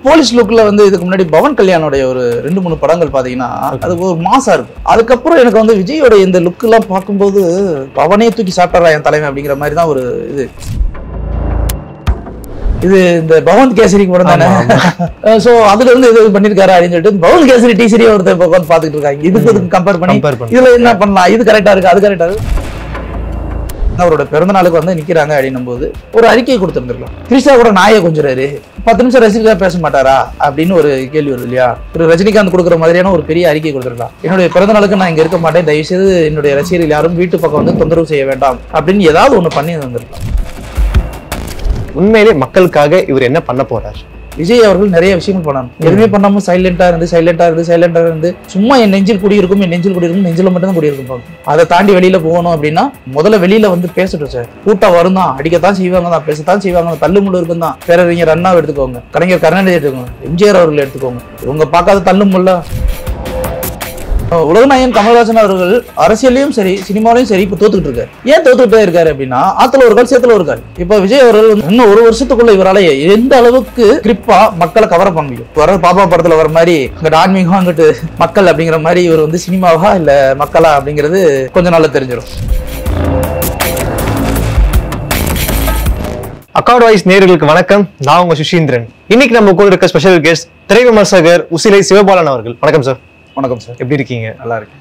Police லுக்ல வந்து இதுக்கு முன்னாடி பவன் கல்யாணோடைய ஒரு 2-3 படங்கள் பாத்தீங்கன்னா அது ஒரு மாசா இருக்கும். அதுக்கப்புறம் எனக்கு வந்து விஜயோட இந்த லுக் எல்லாம் பார்க்கும்போது பவனே தூக்கி சாப்பிட்றா என் தலைமை அப்படிங்கிற மாதிரி தான் ஒரு இது இந்த பவன் கேசரி படம் தானே. சோ அதுல இருந்து இது பண்ணிருக்காரு அப்படின்னு சொல்லிட்டு பவன் கேசரி டீச்சரே ஒருத்தர் உட்காந்து பாத்துட்டு இருக்காங்க. இதுக்கு கம்பேர் பண்ணி இதுல என்ன பண்ணலாம், இது கரெக்டா இருக்கு, அது கரெக்டா இருக்கு. அவரோட பிறந்த நாளுக்கு வந்து நிக்கிறாங்க அப்படின்னும் போது ஒரு அறிக்கை கொடுத்திருந்திருக்கலாம். கிருஷ்ணா கூட நாயை கொஞ்சறாரு, 10 நிமிஷம் ரசிகா பேச மாட்டாரா அப்படின்னு ஒரு கேள்வி வருது இல்லையா. ஒரு ரஜினிகாந்த் கொடுக்குற மாதிரியான ஒரு பெரிய அறிக்கை கொடுத்திருக்கலாம். என்னுடைய பிறந்த நாளுக்கு நான் இங்க இருக்க மாட்டேன், தயவு செய்து என்னுடைய ரசிகர்கள் யாரும் வீட்டு பக்கம் வந்து தொந்தரவு செய்ய வேண்டாம் அப்படின்னு ஏதாவது ஒண்ணு பண்ணி வந்திருக்கலாம். உண்மையிலே மக்களுக்காக இவர் என்ன பண்ண போறார்? விஜய் அவர்கள் நிறைய விஷயங்கள் பண்ணணும். எதுவுமே பண்ணாம சைலண்டா இருந்து சும்மா என் நெஞ்சில் குடியிருக்கும் நெஞ்சில மட்டும் தான் குடியிருக்கும். அதை தாண்டி வெளியில போகணும் அப்படின்னா முதல்ல வெளியில வந்து பேசட்டும் சார். கூட்டம் வரும் தான், அடிக்கத்தான் செய்வாங்க தான், பேசத்தான் செய்வாங்க, தள்ளு முள்ளு இருக்கும் தான். பேரறிஞர் அண்ணாவை எடுத்துக்கோங்க, கலைஞர் கருணாநிதி எடுத்துக்கோங்க, எம்ஜிஆர் அவர்கள் எடுத்துக்கோங்க. இவங்க பார்க்காத தள்ளு முள்ள உலகநாயகன் கமல்ஹாசன் அவர்கள் அரசியலையும் சரி சினிமாலையும் சரி இப்ப தோத்துக்கிட்டு இருக்காரு. ஏன் தோத்துக்கிட்டே இருக்காரு அப்படின்னா ஆத்துல ஒரு கால் சேத்துல ஒரு கால். இப்ப விஜய் அவர்கள் இன்னும் ஒரு வருஷத்துக்குள்ள இவரால எந்த அளவுக்கு கிரிப்பா மக்களை கவர பண்ண முடியும். வர பாப்பா படத்துல வர மாதிரி அங்கிட்டு ஆன்மீகம் அங்கிட்டு மக்கள் அப்படிங்கிற மாதிரி இவர் வந்து சினிமாவா இல்ல மக்களா அப்படிங்கிறது கொஞ்ச நாள்ல தெரிஞ்சிடும். அக்கார்ட் வாய்ஸ் நேயர்களுக்கு வணக்கம். நான் உங்க சுஷீந்திரன். இன்னைக்கு நம்ம கூட இருக்க ஸ்பெஷல் கெஸ்ட் திரை விமர்சகர் உசிலை சிவபாலன் அவர்கள். வணக்கம் சார். வணக்கம் சார், எப்படி இருக்கீங்க? நல்லா இருக்கு.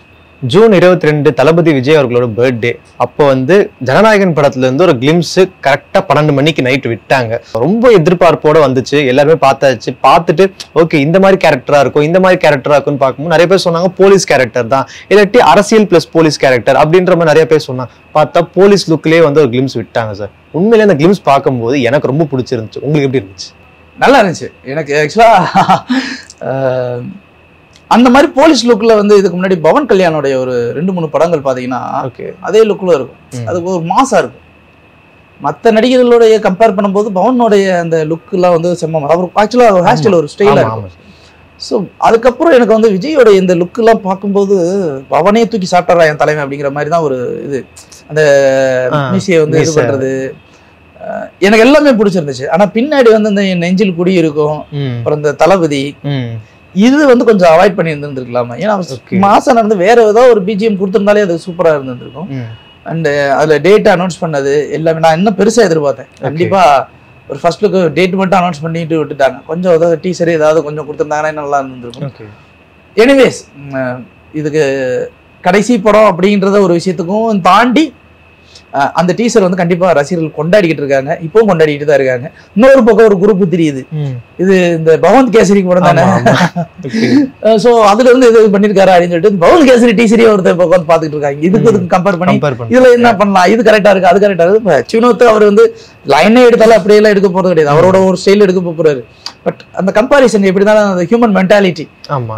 ஜூன் 22 தளபதி விஜய் அவர்களோட பர்த்டே. அப்போ வந்து ஜனநாயகன் படத்துல இருந்து ஒரு கிளிம்ஸ் கரெக்டா 12 மணிக்கு நைட் விட்டாங்க. ரொம்ப எதிர்பார்ப்போட வந்துச்சு, எல்லாருமே பார்த்தாச்சு. பார்த்துட்டு ஓகே இந்த மாதிரி கேரக்டரா இருக்கும், இந்த மாதிரி கேரக்டரா இருக்கும்னு பார்க்கும்போது நிறைய பேர் சொன்னாங்க போலீஸ் கேரக்டர் தான், இல்லாட்டி அரசியல் பிளஸ் போலீஸ் கேரக்டர் அப்படின்ற மாதிரி நிறைய பேர் சொன்னாங்க. பார்த்தா போலீஸ் லுக்லயே வந்து ஒரு கிளிம்ஸ் விட்டாங்க சார். உண்மையிலே அந்த கிளிம்ஸ் பார்க்கும்போது எனக்கு ரொம்ப பிடிச்சிருந்துச்சு. உங்களுக்கு எப்படி இருந்துச்சு? நல்லா இருந்துச்சு. எனக்கு ஆக்சுவலா அந்த மாதிரி போலீஸ் லுக்ல வந்து இதுக்கு முன்னாடி பவன் கல்யாணோடைய ஒரு 2-3 படங்கள் பாத்தீங்கன்னா அதே லுக்ல இருக்கும். அது ஒரு மாசா இருக்கும். மற்ற நடிகர்களோடைய கம்பேர் பண்ணும்போது பவனோடைய அந்த லுக் எல்லாம் வந்து செம்ம. அவர் ஆக்சுவலா ஹேர் ஸ்டைல் ஒரு ஸ்டைலா இருக்கும். ஸோ அதுக்கப்புறம் எனக்கு வந்து விஜயோட இந்த லுக் எல்லாம் பார்க்கும்போது பவனே தூக்கி சாப்பிட்றா என் தலைமை அப்படிங்கிற மாதிரி தான் ஒரு அந்த மீசியை வந்து இது பண்றது எனக்கு எல்லாமே பிடிச்சிருந்துச்சு. ஆனா பின்னாடி வந்து இந்த நெஞ்சில் குடி இருக்கும், அப்புறம் இந்த தளபதி இது வந்து கொஞ்சம் அவாய்ட் பண்ணி இருந்திருக்கலாமா. ஏன்னா மாசம் நடந்து வேற ஏதாவது ஒரு பிஜிஎம் கொடுத்திருந்தாலே அது சூப்பரா இருந்திருக்கும். அண்ட் அதுல டேட் அனௌன்ஸ் பண்ணது எல்லாமே நான் இன்னும் பெருசா எதிர்பார்த்தேன். கண்டிப்பா ஒரு ஃபர்ஸ்ட் லுக் டேட் மட்டும் அனௌன்ஸ் பண்ணிட்டு விட்டுட்டாங்க. கொஞ்சம் ஏதாவது டீசர் ஏதாவது கொஞ்சம் கொடுத்துருந்தாங்கன்னா நல்லா இருந்திருக்கும். எனிவேஸ் இதுக்கு கடைசி படம் அப்படின்றத ஒரு விஷயத்துக்கும் தாண்டி அந்த டீசர் வந்து கண்டிப்பா ரசிகர்கள் கொண்டாடிக்கிட்டு இருக்காங்க, இப்பவும் கொண்டாடிட்டு தான் இருக்காங்க. இன்னொரு பக்கம் ஒரு குரூப் தெரியுது, இது இந்த பவன் கேசரி படம் தானே. சோ அதுல இருந்து இது பண்ணிருக்காரு அப்படின்னு சொல்லிட்டு பவன் கேசரி டீச்சரே ஒருத்தர் உட்காந்து பாத்துட்டு இருக்காங்க. இதுக்கு கம்பேர் பண்ணி இதுல என்ன பண்ணலாம், இது கரெக்டா இருக்கு, அது கரெக்டா இருக்கு. சிவனோத்து அவர் வந்து லைனே எடுத்தாலும் அப்படியெல்லாம் எடுக்க போறது கிடையாது, அவரோட ஒரு ஸ்டைல் எடுக்க போறாரு. பட் அந்த கம்பாரிசன் எப்படி இருந்தாலும் அந்த ஹியூமன் மென்டாலிட்டி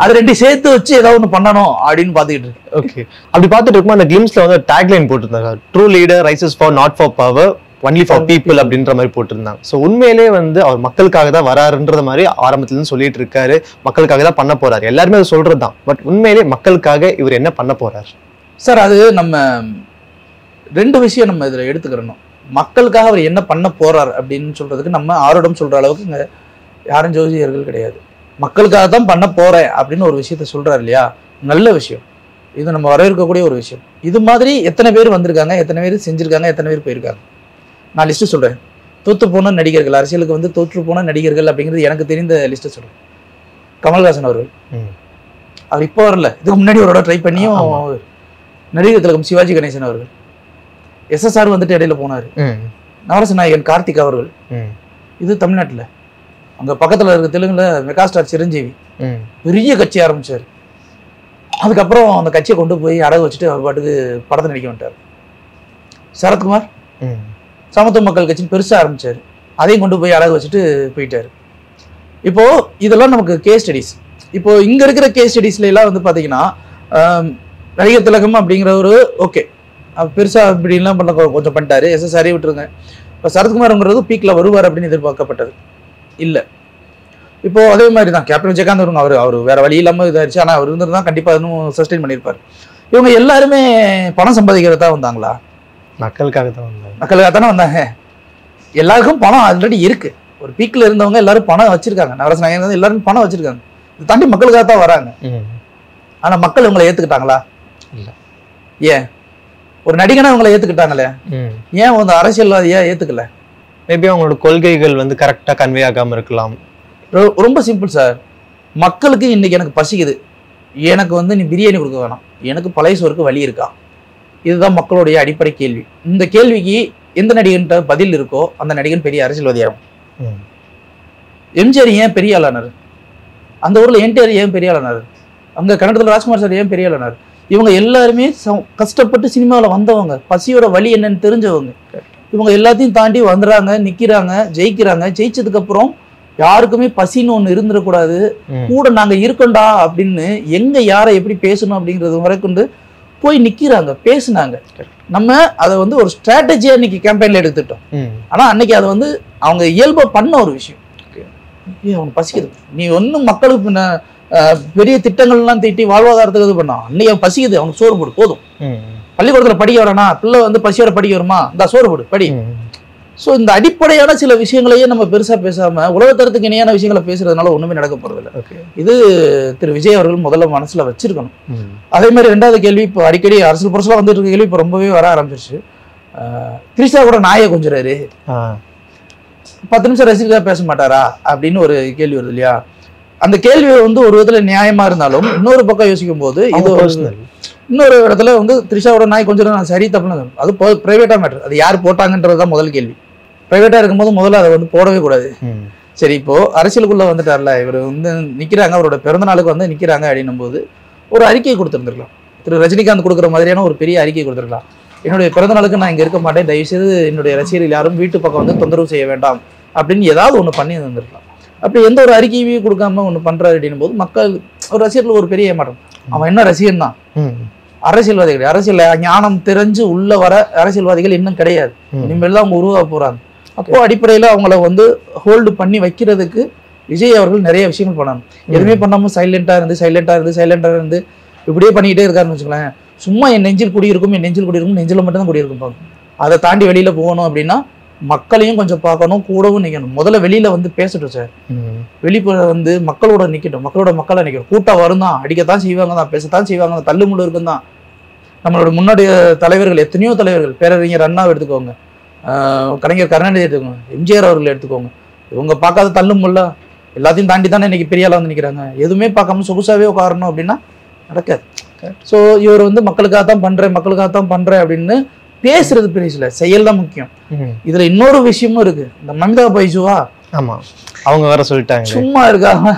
அது ரெண்டு சேர்த்து வச்சு ஏதாவது ஒண்ணு பண்ணணும் அப்படின்னு பாத்துக்கிட்டு இருக்கு. ஓகே, அப்படி பாத்துட்டு இருக்கும் அந்த கிளிம்ஸ்ல வந்து டாக்லைன் போட்டிருந்தாங்க, true leader rises for not for power only for people அப்படின்ற மாதிரி போட்டிருந்தாங்க. ஸோ உண்மையிலே வந்து அவர் மக்களுக்காக தான் வராருன்ற மாதிரி ஆரம்பத்துல இருந்து சொல்லிட்டு இருக்காரு, மக்களுக்காக தான் பண்ண போறாரு, எல்லாருமே அதை சொல்றதுதான். பட் உண்மையிலே மக்களுக்காக இவர் என்ன பண்ண போறாரு சார்? அது நம்ம 2 விஷயம் நம்ம இதுல எடுத்துக்கிறோம். மக்களுக்காக அவர் என்ன பண்ண போறார் அப்படின்னு சொல்றதுக்கு நம்ம ஆரோடம் சொல்ற அளவுக்கு இங்க யாரும் ஜோசியர்கள் கிடையாது. மக்களுக்காக தான் பண்ண போறேன் அப்படின்னு ஒரு விஷயத்த சொல்றாரு இல்லையா, நல்ல விஷயம். இது நம்ம வரவேற்கக்கூடிய ஒரு விஷயம். இது மாதிரி எத்தனை பேர் வந்திருக்காங்க, எத்தனை பேர் செஞ்சிருக்காங்க, எத்தனை பேர் போயிருக்காங்க. நான் லிஸ்ட் சொல்றேன். தோற்று போன நடிகர்கள், அரசியலுக்கு வந்து தோற்று போன நடிகர்கள் அப்படிங்கிறது எனக்கு தெரிந்த லிஸ்ட் சொல்றேன். கமல்ஹாசன் அவர்கள், அவர் இப்போ வரல, இதுக்கு முன்னாடி அவரோட ட்ரை பண்ணியும் நடிகர் திலகம் சிவாஜி கணேசன் அவர்கள், SSR வந்துட்டு இடையில போனாரு. நவரச நாயகன் கார்த்திக் அவர்கள், இது தமிழ்நாட்டுல. அங்க பக்கத்துல இருக்க தெலுங்குல மெகாஸ்டார் சிரஞ்சீவி பெரிய கட்சி ஆரம்பிச்சாரு. அதுக்கப்புறம் அந்த கட்சியை கொண்டு போய் அடகு வச்சுட்டு அவர் பாட்டுக்கு படத்தை நடிக்க வந்துட்டார். சரத்குமார் சமத்துவ மக்கள் கட்சின்னு பெருசா ஆரம்பிச்சாரு, அதையும் கொண்டு போய் அடகு வச்சுட்டு போயிட்டாரு. இப்போ இதெல்லாம் நமக்கு கேஸ் ஸ்டடிஸ். இப்போ இங்க இருக்கிற கேஸ் ஸ்டடிஸ்ல எல்லாம் வந்து பாத்தீங்கன்னா நடிகர் திலகம் அப்படிங்கிறவரு ஓகே பெருசா இப்படிலாம் பண்ண கொஞ்சம் பண்ணிட்டாரு, SSR விட்டுருங்க. இப்போ சரத்குமார்ங்கிறது பீக்ல வருவார் அப்படின்னு எதிர்பார்க்கப்பட்டது இல்ல. இப்போ அதே மாதிரி தான் கேப்டன் விஜயகாந்த் வருங்க, அவர் வேற வழி இல்லாம இதாயிருச்சு. ஆனா அவர் இருந்திருந்தா கண்டிப்பா இன்னும் சஸ்டெயின் பண்ணியிருப்பாரு. இவங்க எல்லாருமே பணம் சம்பாதிக்கிறதா வந்தாங்களா? மக்களுக்காக தான் வந்தாங்க. மக்களுக்காக தானே வந்தாங்க. எல்லாருக்கும் பணம் ஆல்ரெடி இருக்கு. ஒரு பீக்ல இருந்தவங்க எல்லாரும் பணம் வச்சிருக்காங்க. நவரச நாயகன் வந்து எல்லாரும் பணம் வச்சிருக்காங்க. இது தாண்டி மக்களுக்காக தான் வராங்க. ஆனா மக்கள் இவங்களை ஏத்துக்கிட்டாங்களா? இல்ல. ஏன் ஒரு நடிகனா இவங்களை ஏத்துக்கிட்டாங்களே, ஏன் வந்து அரசியல்வாதியா ஏத்துக்கல? மேபி அவங்களோட கொள்கைகள் வந்து கரெக்டா கன்வே ஆகாம இருக்கலாம். ரொம்ப சிம்பிள் சார். மக்களுக்கு இன்னைக்கு எனக்கு பசிக்குது, எனக்கு வந்து நீ பிரியாணி கொடுக்க வேணாம், எனக்கு பழைய சோறுக்கு வழி இருக்கா? இதுதான் மக்களுடைய அடிப்படை கேள்வி. இந்த கேள்விக்கு எந்த நடிகன்ட்ட பதில் இருக்கோ அந்த நடிகன் பெரிய அரசியல்வாதியாகும். எம்ஜிஆர் ஏன் பெரிய ஆளானார்? அந்த ஊர்ல என்டிஆர் ஏன் பெரிய ஆளானார்? அங்க கன்னடத்துல ராஜ்குமார் சார் ஏன் பெரிய ஆளானார்? இவங்க எல்லாருமே கஷ்டப்பட்டு சினிமாவில் வந்தவங்க, பசியோட வழி என்னன்னு தெரிஞ்சவங்க. இவங்க எல்லாத்தையும் தாண்டி வந்துடுறாங்க, நிக்கிறாங்க, ஜெயிக்கிறாங்க. ஜெயிச்சதுக்கு அப்புறம் யாருக்குமே பசின்னு ஒண்ணு இருந்துடக்கூடாது, கூட நாங்க இருக்கோண்டா அப்படின்னு எங்க யாரை எப்படி பேசணும் அப்படிங்கிறது வரைக்கும் போய் நிக்கிறாங்க, பேசுனாங்க. நம்ம அதை வந்து ஒரு ஸ்ட்ராட்டஜியா இன்னைக்கு கேம்பெயின்ல எடுத்துட்டோம். ஆனா அன்னைக்கு அதை வந்து அவங்க இயல்பா பண்ண ஒரு விஷயம். அவனுக்கு பசிக்குது, நீ ஒன்னும் மக்களுக்கு பெரிய திட்டங்கள்லாம் தீட்டி வாழ்வாதாரத்துக்கு இது பண்ணான். அன்னைக்கு அவன் பசிக்குது, அவனுக்கு சோறு போடு போதும். பள்ளிக்கூடத்துல படிக்க வரானா, பிள்ளை வந்து பசியோட படிக்க வருமா, இந்த சோறு போடு படி. ஸோ இந்த அடிப்படையான சில விஷயங்களையே நம்ம பெருசா பேசாம உலகத்தரத்துக்கு இணையான விஷயங்களை பேசுறதுனால ஒண்ணுமே நடக்க போறதில்லை. இது திரு விஜய் அவர்கள் முதல்ல மனசுல வச்சிருக்கணும். அதே மாதிரி ரெண்டாவது கேள்வி, இப்போ அடிக்கடி அரசியல் புரட்சிலாம் வந்துட்டு இருக்க கேள்வி இப்போ ரொம்பவே வர ஆரம்பிச்சிருச்சு. திரிஷா கூட நாயை கொஞ்சிறாரு, 10 நிமிஷம் ரசிகா பேச மாட்டாரா அப்படின்னு ஒரு கேள்வி வருது இல்லையா? அந்த கேள்வி வந்து ஒரு விதத்துல நியாயமா இருந்தாலும் இன்னொரு பக்கம் யோசிக்கும் போது இது இன்னொரு இடத்துல வந்து திரிஷாவோட நாய் கொஞ்சம் சரி தப்புன்னு அது பிரைவேட்டா மேட்டர். அது யார் போட்டாங்கன்றதுதான் முதல் கேள்வி. பிரைவேட்டா இருக்கும்போது முதல்ல அதை வந்து போடவே கூடாது. சரி, இப்போ அரசியலுக்குள்ள வந்துட்டார்ல, இவர் வந்து நிக்கிறாங்க, அவரோட பிறந்த நாளுக்கு வந்து நிக்கிறாங்க அப்படின்னும் போது ஒரு அறிக்கையை கொடுத்துருந்துருக்கலாம். திரு ரஜினிகாந்த் கொடுக்குற மாதிரியான ஒரு பெரிய அறிக்கை கொடுத்துருக்கலாம். என்னுடைய பிறந்த நாளுக்கு நான் இங்க இருக்க மாட்டேன், தயவுசெய்து என்னுடைய ரசிகர்கள் யாரும் வீட்டு பக்கம் வந்து தொந்தரவு செய்ய வேண்டாம் அப்படின்னு ஏதாவது ஒண்ணு பண்ணி இருந்திருக்கலாம். அப்படி எந்த ஒரு அறிக்கையும் கொடுக்காம ஒண்ணு பண்றாரு அப்படின்னும் போது மக்கள் ஒரு ரசிகர்கள் ஒரு பெரிய ஏமாற்றம். அவன் என்ன ரசிகன் தான், அரசியல்வாதி கிடையாது. அரசியல் ஞானம் தெரிஞ்சு உள்ள வர அரசியல்வாதிகள் இன்னும் கிடையாது, இனிமேல் தான் அவங்க உருவாக போறாங்க. அப்போ அடிப்படையில அவங்கள வந்து ஹோல்டு பண்ணி வைக்கிறதுக்கு விஜய் அவர்கள் நிறைய விஷயங்கள் பண்ணணும். எதுவுமே பண்ணாம சைலண்டா இருந்து இப்படியே பண்ணிக்கிட்டே இருக்காருன்னு வச்சுக்கலேன். சும்மா என் நெஞ்சில் குடியிருக்கும் நெஞ்சில் மட்டும் தான் குடியிருக்கும் பார்க்கணும். அதை தாண்டி வெளியில போகணும் அப்படின்னா மக்களையும் கொஞ்சம் பார்க்கணும், கூடவும் நிக்கணும். முதல்ல வெளியில வந்து பேசட்டும் சார், வெளிப்புற வந்து மக்களோட நிக்கட்டும், மக்களா நிக்கணும். கூட்டம் வரும் தான், அடிக்கத்தான் செய்வாங்க தான், பேசத்தான் செய்வாங்க தான், தள்ளு முள்ளு இருக்கும் தான். நம்மளோட முன்னாடி தலைவர்கள், எத்தனையோ தலைவர்கள், பேரறிஞர் அண்ணாவை எடுத்துக்கோங்க, கலைஞர் கருணாநிதி எடுத்துக்கோங்க, எம்ஜிஆர் அவர்கள் எடுத்துக்கோங்க. இவங்க பார்க்காத தள்ளு முள்ள எல்லாத்தையும் தாண்டி தானே இன்னைக்கு பெரிய ஆளா வந்து நிற்கிறாங்க. எதுவுமே பார்க்காம சொகுசாவே உட்காரணும் அப்படின்னா நடக்காது. ஸோ இவர் வந்து மக்களுக்காக தான் பண்றேன் அப்படின்னு பேசுறது பெரிய இல்லை, செயல் தான் முக்கியம். இதுல இன்னொரு விஷயமும் இருக்கு. இந்த மமிதா பைஜுவா, ஆமா, அவங்க வேற சொல்லிட்டாங்க, சும்மா இருக்காம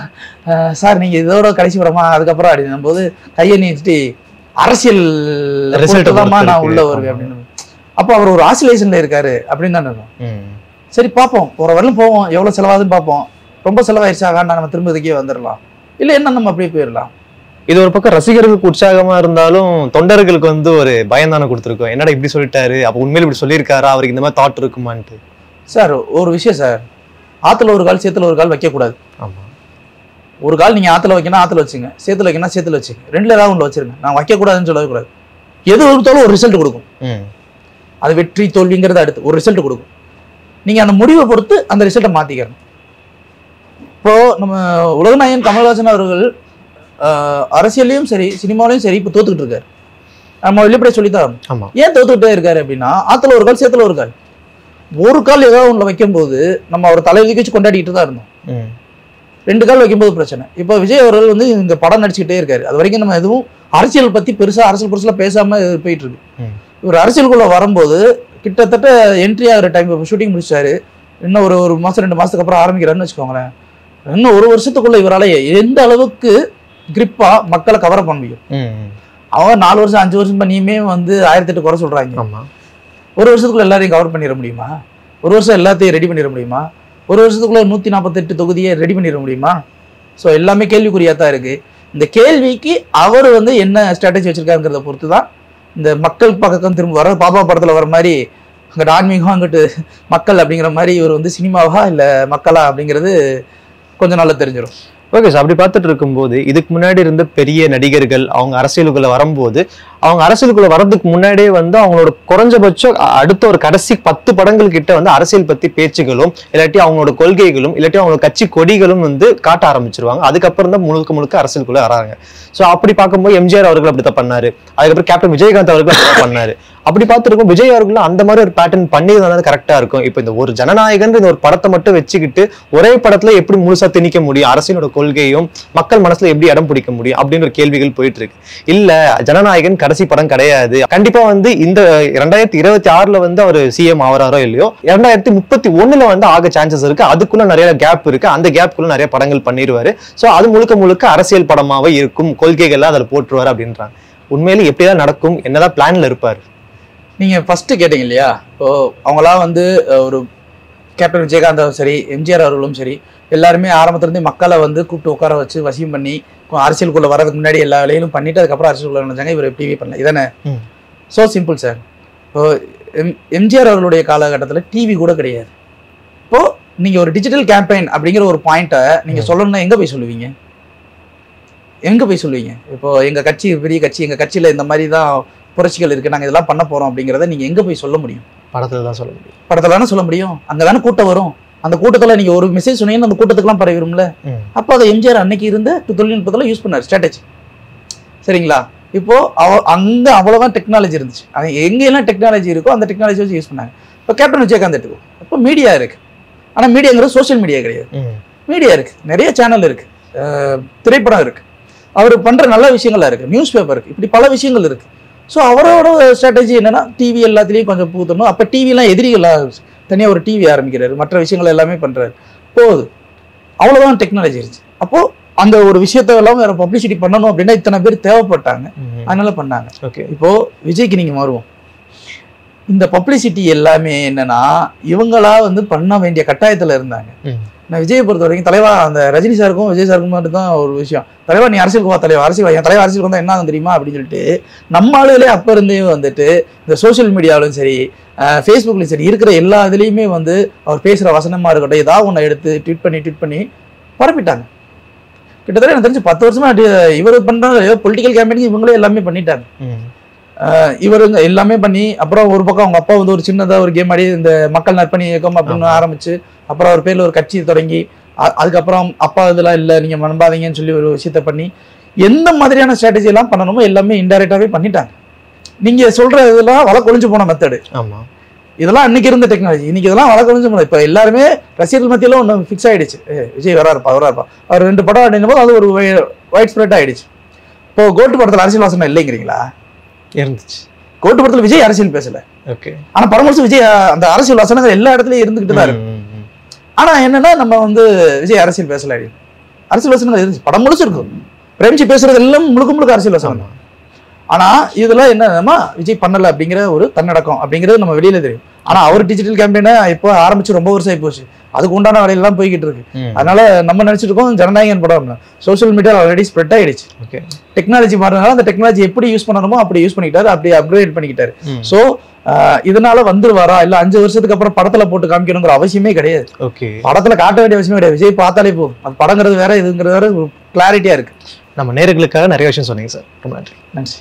சார் நீங்க இதோட கடைசி படமா அதுக்கப்புறம் அப்படின்னும் போது கையை நீச்சிட்டு அரசியல் நான் உள்ள வருவேன் அப்படின்னு. அப்போ அவர் ஒரு ஆசிலேஷன்ல இருக்காரு அப்படின்னு தான் இருக்கும். சரி பார்ப்போம், போற வரலும் போவோம், எவ்வளவு செலவாகுதுன்னு பார்ப்போம். ரொம்ப செலவாயிருச்சா, வேண்டாம் நம்ம திரும்ப இதுக்கே வந்துடலாம், இல்ல என்ன நம்ம அப்படியே போயிடலாம். இது ஒரு பக்கம் ரசிகர்களுக்கு உற்சாகமா இருந்தாலும் தொண்டர்களுக்கு வந்து ஒரு பயந்தான கொடுத்துருக்கோம். என்னடா இப்படி சொல்லிட்டாரு, அப்ப உண்மையில இப்படி சொல்லியிருக்காரா, அவருக்கு இந்த மாதிரி தாட் இருக்குமான்ட்டு. சார் ஒரு விஷயம் சார், ஆத்துல ஒரு கால் சேத்துல ஒரு கால் வைக்கக்கூடாது. ஆமா, ஒரு கால் நீங்க ஆத்துல வைக்கணும் ஆத்துல வச்சுங்க, சேத்துல வைக்கணும் சேத்துல வச்சுங்க, ரெண்டுல ஏதாவது ஒன்று வச்சிருங்க. நான் வைக்கக்கூடாதுன்னு சொல்லக்கூடாது. எது கொடுத்தாலும் ஒரு ரிசல்ட் கொடுக்கும். அது வெற்றி தோல்விங்கிறத அடுத்து ஒரு ரிசல்ட் கொடுக்கும். நீங்க அந்த முடிவை பொறுத்து அந்த ரிசல்ட்டை மாத்திக்கணும். இப்போ நம்ம உலகநாயகன் கமல்ஹாசன் அவர்கள் அரசியலையும் சரி சினிமாலையும் சரி இப்போ தோத்துக்கிட்டு இருக்காரு. நம்ம வெளிப்படையா சொல்லித்தான். ஏன் தோத்துக்கிட்டே இருக்காரு அப்படின்னா, ஆத்துல ஒரு கால் சேத்துல ஒரு கால், ஒரு கால் ஏதாவது ஒண்ணு வைக்கும் போது நம்ம அவர் தலைவலிக்கு வச்சு கொண்டாடிக்கிட்டு தான் இருந்தோம். 2 கால் வைக்கும்போது பிரச்சனை. இப்போ விஜய் அவர்கள் வந்து இந்த படம் நடிச்சுக்கிட்டே இருக்காரு. அது வரைக்கும் நம்ம எதுவும் அரசியல் பத்தி பெருசா அரசியல் புரட்சியில பேசாம போயிட்டு இருக்கு. இவர் அரசியலுக்குள்ள வரும்போது கிட்டத்தட்ட என்ட்ரி ஆகிற டைம், ஷூட்டிங் முடிச்சாரு, இன்னும் ஒரு மாசம் 2 மாசத்துக்கு அப்புறம் ஆரம்பிக்கிறாருன்னு வச்சுக்கோங்களேன். இன்னும் 1 வருஷத்துக்குள்ள இவரால எந்த அளவுக்கு கிரிப்பா மக்களை கவர் பண்ண முடியும். அவங்க 4 வருஷம் 5 வருஷம் பண்ணியுமே வந்து 1008 குறை சொல்றாங்க. 1 வருஷத்துக்குள்ள எல்லாரையும் கவர் பண்ணிட முடியுமா? 1 வருஷம் எல்லாத்தையும் ரெடி பண்ணிட முடியுமா? 1 வருஷத்துக்குள்ள 148 தொகுதியை ரெடி பண்ணிட முடியுமா? ஸோ எல்லாமே கேள்விக்குறியா தான் இருக்கு. இந்த கேள்விக்கு அவர் வந்து என்ன ஸ்ட்ராட்டஜி வச்சிருக்காங்கிறத பொறுத்து தான் இந்த மக்கள் பக்கம் திரும்ப வர பாபா படத்துல வர மாதிரி அங்கிட்ட ஆன்மீகம் அங்கிட்டு மக்கள் அப்படிங்கிற மாதிரி இவர் வந்து சினிமாவா இல்ல மக்களா அப்படிங்கிறது கொஞ்ச நாள்ல தெரிஞ்சிடும். ஓகே சார், அப்படி பார்த்துட்டு இருக்கும்போது இதுக்கு முன்னாடி இருந்த பெரிய நடிகர்கள் அவங்க அரசியலுக்குள்ள வரும்போது அவங்க அரசியலுக்குள்ள வர்றதுக்கு முன்னாடியே வந்து அவங்களோட குறைஞ்சபட்சம் அடுத்த ஒரு கடைசி 10 படங்கள் கிட்ட வந்து அரசியல் பத்தி பேச்சுகளும் இல்லாட்டி அவங்களோட கொள்கைகளும் இல்லாட்டி அவங்களோட கட்சி கொடிகளும் வந்து காட்ட ஆரம்பிச்சிருவாங்க. அதுக்கப்புறம் தான் முழுக்க அரசியலுக்குள்ள வராங்க. ஸோ அப்படி பார்க்கும்போது எம்ஜிஆர் அவர்கள் அப்படித்தான் பண்ணாரு. அதுக்கப்புறம் கேப்டன் விஜயகாந்த் அவர்கள் அப்படிதான் பண்ணாரு. அப்படி பார்த்துருக்கும் விஜய் அவர்களும் அந்த மாதிரி ஒரு பேட்டர்ன் பண்ணியதுனால கரெக்டா இருக்கும். இப்போ இந்த ஒரு ஜனநாயகன் இந்த ஒரு படத்தை மட்டும் வச்சுக்கிட்டு ஒரே படத்துல எப்படி முழுசா திணிக்க முடியும், அரசியலோட கொள்கையும் மக்கள் மனசுல எப்படி இடம் பிடிக்க முடியும் அப்படின்னு ஒரு கேள்விகள் போயிட்டு இருக்கு. இல்ல ஜனநாயகன் கடைசி படம் கிடையாது. கண்டிப்பா வந்து இந்த 2026 வந்து அவர் சிஎம் ஆவறாரோ இல்லையோ 2031 வந்து ஆக சான்சஸ் இருக்கு. அதுக்குள்ள நிறைய கேப் இருக்கு. அந்த கேப்குள்ள நிறைய படங்கள் பண்ணிடுவாரு. சோ அது முழுக்க அரசியல் படமாவே இருக்கும். கொள்கைகள்லாம் அதில் போட்டுருவாரு அப்படின்றாங்க. உண்மையில எப்படிதான் நடக்கும், என்னதான் பிளான்ல இருப்பாரு? நீங்க ஃபர்ஸ்ட் கேட்டீங்க இல்லையா, இப்போ அவங்களாம் வந்து ஒரு கேப்டன் விஜயகாந்த் சரி எம்ஜிஆர் அவர்களும் சரி எல்லாருமே ஆரம்பத்திலிருந்தே மக்களை வந்து கூப்பிட்டு உட்கார வச்சு வசியம் பண்ணி அரசியலுக்குள்ள வரதுக்கு முன்னாடி எல்லா வேலையிலும் பண்ணிட்டு அதுக்கப்புறம் அரசியலுக்குள்ள நினைச்சாங்க. இவர் டிவி பண்ணல. இதானே ஸோ சிம்பிள் சார். இப்போ எம்ஜிஆர் அவர்களுடைய காலகட்டத்தில் டிவி கூட கிடையாது. இப்போ நீங்க ஒரு டிஜிட்டல் கேம்பெயின் அப்படிங்கிற ஒரு பாயிண்ட்டை நீங்க சொல்லணும்னா எங்க போய் சொல்லுவீங்க? இப்போ எங்க கட்சி பெரிய கட்சி, எங்க கட்சியில இந்த மாதிரி தான் புரட்சிகள் இருக்கு, நாங்க இதெல்லாம் பண்ண போறோம் அப்படிங்கிறத நீங்க எங்க போய் சொல்ல முடியும்? படத்துல தான் சொல்ல முடியும். படத்துல தானே சொல்ல முடியும். அங்கதானே கூட்டம் வரும். அந்த கூட்டத்துல நீங்க ஒரு மெசேஜ் சொன்னீங்கன்னா அந்த கூட்டத்துக்குலாம் பரவிடும்ல. அப்போ அதை எம்ஜிஆர் அன்னைக்கு இருந்த தொழில்நுட்பத்துல யூஸ் பண்ணாரு, ஸ்ட்ராட்டஜி. சரிங்களா? இப்போ அங்க அவ்வளவுதான் டெக்னாலஜி இருந்துச்சு. எங்கெல்லாம் டெக்னாலஜி இருக்கோ அந்த டெக்னாலஜி வச்சு யூஸ் பண்ணாங்க. இப்போ கேப்டன் விஜயகாந்த் எடுத்துக்கோ. இப்போ மீடியா இருக்கு. ஆனா மீடியாங்கிறது சோசியல் மீடியா கிடையாது. மீடியா இருக்கு, நிறைய சேனல் இருக்கு, திரைப்படம் இருக்கு, அவர் பண்ற நல்ல விஷயங்கள்லாம் இருக்கு, நியூஸ் பேப்பர் இருக்கு, இப்படி பல விஷயங்கள் இருக்கு. ஸோ அவரோட ஸ்ட்ராட்டஜி என்னன்னா டிவி எல்லாத்துலேயும் கொஞ்சம் பூத்தணும். அப்போ டிவிலாம் எதிரிகளாக தனியாக ஒரு டிவி ஆரம்பிக்கிறாரு, மற்ற விஷயங்கள் எல்லாமே பண்றாரு. போகுது, அவ்வளோதான் டெக்னாலஜி இருந்துச்சு. அப்போ அந்த ஒரு விஷயத்த எல்லாம் வேற பப்ளிசிட்டி பண்ணணும் அப்படின்னா இத்தனை பேர் தேவைப்பட்டாங்க, அதனால பண்ணாங்க. ஓகே, இப்போ விஜய்க்கு நீங்க மாறுவோம். இந்த பப்ளிசிட்டி எல்லாமே என்னன்னா இவங்களா வந்து பண்ண வேண்டிய கட்டாயத்துல இருந்தாங்க. நான் விஜயை பொறுத்த வரைக்கும் தலைவா அந்த ரஜினி சாருக்கும் விஜய் சாருக்கும் மட்டும் தான் ஒரு விஷயம். தலைவா நீ அரசியலுக்கு வா, தலைவா அரசியல், என் தலைவா அரசியலுக்கு வந்தா என்ன தெரியுமா அப்படின்னு சொல்லிட்டு நம்ம ஆளுகளே அப்ப இருந்தே வந்துட்டு இந்த சோசியல் மீடியாவிலும் சரி ஃபேஸ்புக்லையும் சரி இருக்கிற எல்லா இதுலேயுமே வந்து அவர் பேசுற வசனமா இருக்கட்டும் ஏதாவது ஒன்று எடுத்து ட்வீட் பண்ணி பரப்பிட்டாங்க. கிட்டத்தட்ட எனக்கு தெரிஞ்சு 10 வருஷமா இவர் பண்ற பொலிட்டிக்கல் கேம்பெயினிங் இவங்களே எல்லாமே பண்ணிட்டாங்க. இவருங்க எல்லாமே பண்ணி அப்புறம் ஒரு பக்கம் அவங்க அப்பா வந்து ஒரு சின்னதா ஒரு கேம் ஆடி இந்த மக்கள் நற்பணி இயக்கம் அப்படின்னு ஆரம்பிச்சு அப்புறம் அவர் பேர்ல ஒரு கட்சி தொடங்கி அதுக்கப்புறம் அப்பா இதெல்லாம் இல்லை நீங்க நம்பாதீங்கன்னு சொல்லி ஒரு விஷயத்த பண்ணி எந்த மாதிரியான ஸ்ட்ராட்டஜி எல்லாம் பண்ணணுமோ எல்லாமே இன்டைரக்டாவே பண்ணிட்டாங்க. நீங்க சொல்ற இதெல்லாம் வழக்கொழிஞ்சு போன மெத்தடு. ஆமா, இதெல்லாம் அன்னைக்கு இருந்த டெக்னாலஜி. இன்னைக்கு இதெல்லாம் வழக்கொழிஞ்சு போன. இப்ப எல்லாருமே ரசிகர்கள் மத்தியில ஒன்று ஃபிக்ஸ் ஆயிடுச்சு. விஜய் வராருப்பா அவர் 2 படம் அப்படின்னும் போது அது ஒரு வைட் ஸ்ப்ரெட் ஆயிடுச்சு. இப்போ கோட்டு படத்துல அரசியல் வாசனை இல்லைங்கிறீங்களா? இருந்துச்சு. கோட்டு படத்துல விஜய் அரசியல் பேசல. ஓகே, ஆனா படம் முழுசு விஜய் அந்த அரசியல் வசனங்கள் எல்லா இடத்துலயும் இருந்துகிட்டு தான் இருக்கு. ஆனா என்னன்னா நம்ம வந்து விஜய் அரசியல் பேசல, அரசியல் வசனங்கள் இருந்துச்சு, படம் முழுசு இருக்கும். பிரேம்ஜி பேசுறது எல்லாம் முழுக்க அரசியல் வசனம் தான். ஆனா இதெல்லாம் என்னன்னா விஜய் பண்ணல அப்படிங்கிற ஒரு தன்னடக்கம் அப்படிங்கிறது நம்ம வெளியில தெரியும். ஆனா அவர் டிஜிட்டல் கேம்பெயினை இப்போ ஆரம்பிச்சு ரொம்ப வருஷம் ஆகி போச்சு. அதுக்கு உண்டான வேலையெல்லாம் போய்கிட்டு இருக்கு. அதனால நம்ம நினைச்சிட்டு இருக்கோம் ஜனநாயகன் படம் சோசியல் மீடியா ஆல்ரெடி ஸ்ப்ரெட் ஆயிடுச்சு. டெக்னாலஜி மாறினால அந்த டெக்னாலஜி எப்படி யூஸ் பண்ணணுமோ அப்படி யூஸ் பண்ணிக்கிட்டாரு, அப்படி அப்கிரேட் பண்ணிக்கிட்டாரு. சோ இதனால வந்துருவாரா இல்ல 5 வருஷத்துக்கு அப்புறம் படத்துல போட்டு காமிக்கணுங்கிற அவசியமே கிடையாது. படத்துல காட்ட வேண்டிய அவசியமே கிடையாது. விஜய் பார்த்தாலே போதும். அது படங்கிறது வேற இதுங்கிறது வேற கிளாரிட்டியா இருக்கு. நம்ம நேயர்களுக்காக நிறைய விஷயம் சொன்னீங்க சார். ரொம்ப நன்றி. நன்றி.